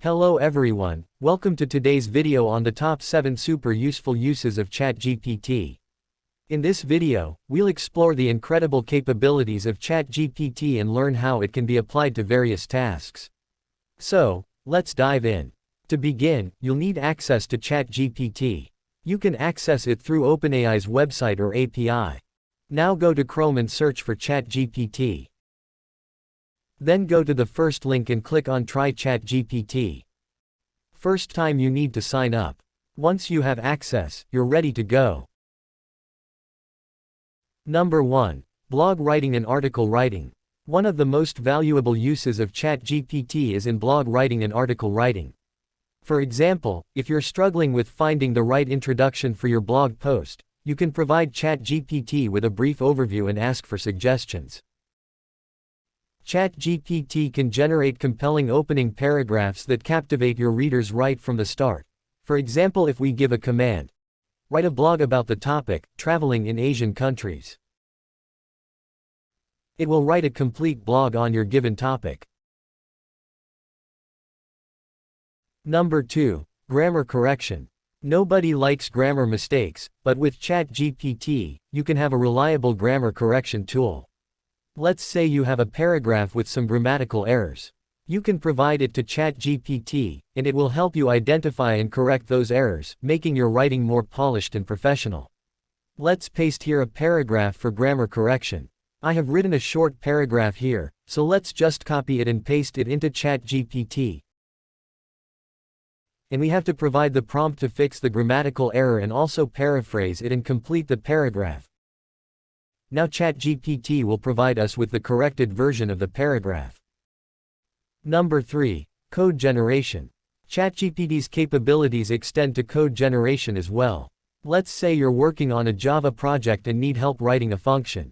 Hello everyone, welcome to today's video on the top 7 super useful uses of ChatGPT. In this video, we'll explore the incredible capabilities of ChatGPT and learn how it can be applied to various tasks. So, let's dive in. To begin, you'll need access to ChatGPT. You can access it through OpenAI's website or API. Now go to Chrome and search for ChatGPT. Then go to the first link and click on Try ChatGPT. First time you need to sign up. Once you have access, you're ready to go. Number 1. Blog writing and article writing. One of the most valuable uses of ChatGPT is in blog writing and article writing. For example, if you're struggling with finding the right introduction for your blog post, you can provide ChatGPT with a brief overview and ask for suggestions. ChatGPT can generate compelling opening paragraphs that captivate your readers right from the start. For example, if we give a command, write a blog about the topic, traveling in Asian countries. It will write a complete blog on your given topic. Number 2. Grammar correction. Nobody likes grammar mistakes, but with ChatGPT, you can have a reliable grammar correction tool. Let's say you have a paragraph with some grammatical errors. You can provide it to ChatGPT, and it will help you identify and correct those errors, making your writing more polished and professional. Let's paste here a paragraph for grammar correction. I have written a short paragraph here, so let's just copy it and paste it into ChatGPT. And we have to provide the prompt to fix the grammatical error and also paraphrase it and complete the paragraph. Now ChatGPT will provide us with the corrected version of the paragraph. Number 3. Code generation. ChatGPT's capabilities extend to code generation as well. Let's say you're working on a Java project and need help writing a function.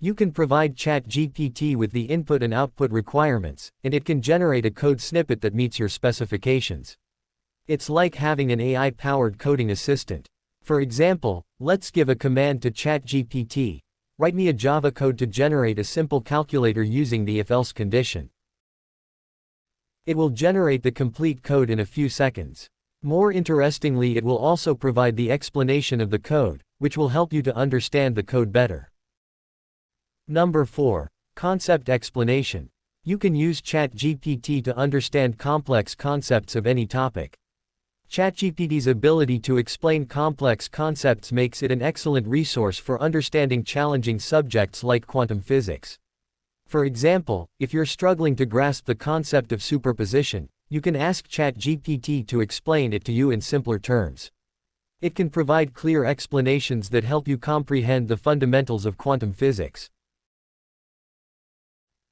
You can provide ChatGPT with the input and output requirements, and it can generate a code snippet that meets your specifications. It's like having an AI-powered coding assistant. For example, let's give a command to ChatGPT. Write me a Java code to generate a simple calculator using the if-else condition. It will generate the complete code in a few seconds. More interestingly, it will also provide the explanation of the code, which will help you to understand the code better. Number 4. Concept explanation. You can use ChatGPT to understand complex concepts of any topic. ChatGPT's ability to explain complex concepts makes it an excellent resource for understanding challenging subjects like quantum physics. For example, if you're struggling to grasp the concept of superposition, you can ask ChatGPT to explain it to you in simpler terms. It can provide clear explanations that help you comprehend the fundamentals of quantum physics.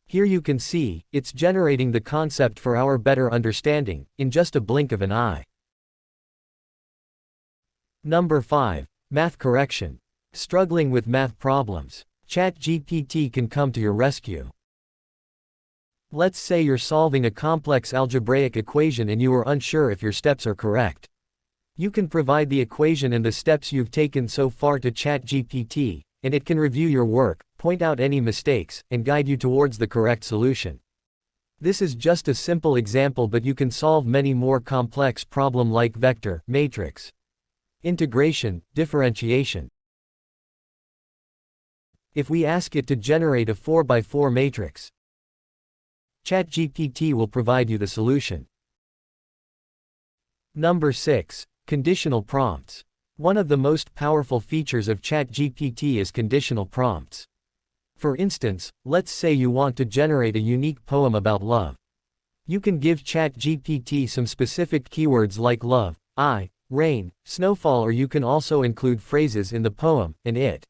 Here you can see, it's generating the concept for our better understanding, in just a blink of an eye. Number 5. Math correction. Struggling with math problems? ChatGPT can come to your rescue. Let's say you're solving a complex algebraic equation and you are unsure if your steps are correct. You can provide the equation and the steps you've taken so far to ChatGPT, and it can review your work, point out any mistakes, and guide you towards the correct solution. This is just a simple example, but you can solve many more complex problems like vector, matrix, integration, differentiation. If we ask it to generate a 4x4 matrix, ChatGPT will provide you the solution. Number 6. Conditional prompts. One of the most powerful features of ChatGPT is conditional prompts. For instance, let's say you want to generate a unique poem about love. You can give ChatGPT some specific keywords like love, rain, snowfall, or you can also include phrases in the poem, and it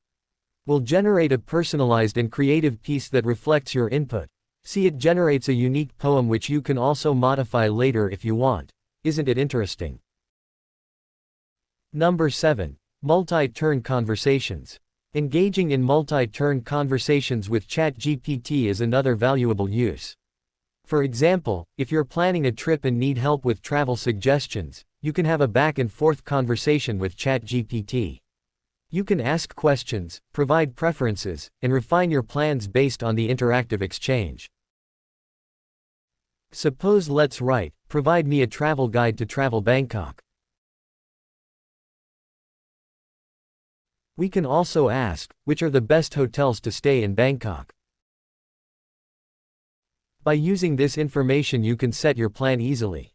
will generate a personalized and creative piece that reflects your input. See, it generates a unique poem which you can also modify later if you want. Isn't it interesting? Number 7. Multi-turn conversations. Engaging in multi-turn conversations with ChatGPT is another valuable use. For example, if you're planning a trip and need help with travel suggestions, you can have a back-and-forth conversation with ChatGPT. You can ask questions, provide preferences, and refine your plans based on the interactive exchange. Suppose let's write, Provide me a travel guide to travel Bangkok. We can also ask, which are the best hotels to stay in Bangkok? By using this information you can set your plan easily.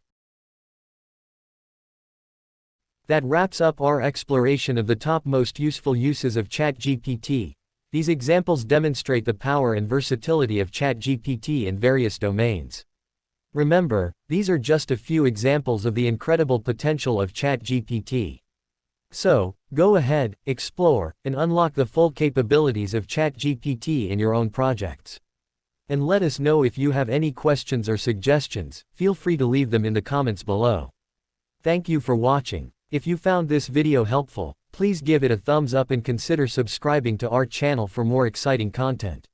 That wraps up our exploration of the top most useful uses of ChatGPT. These examples demonstrate the power and versatility of ChatGPT in various domains. Remember, these are just a few examples of the incredible potential of ChatGPT. So, go ahead, explore, and unlock the full capabilities of ChatGPT in your own projects. And let us know if you have any questions or suggestions. Feel free to leave them in the comments below. Thank you for watching. If you found this video helpful, please give it a thumbs up and consider subscribing to our channel for more exciting content.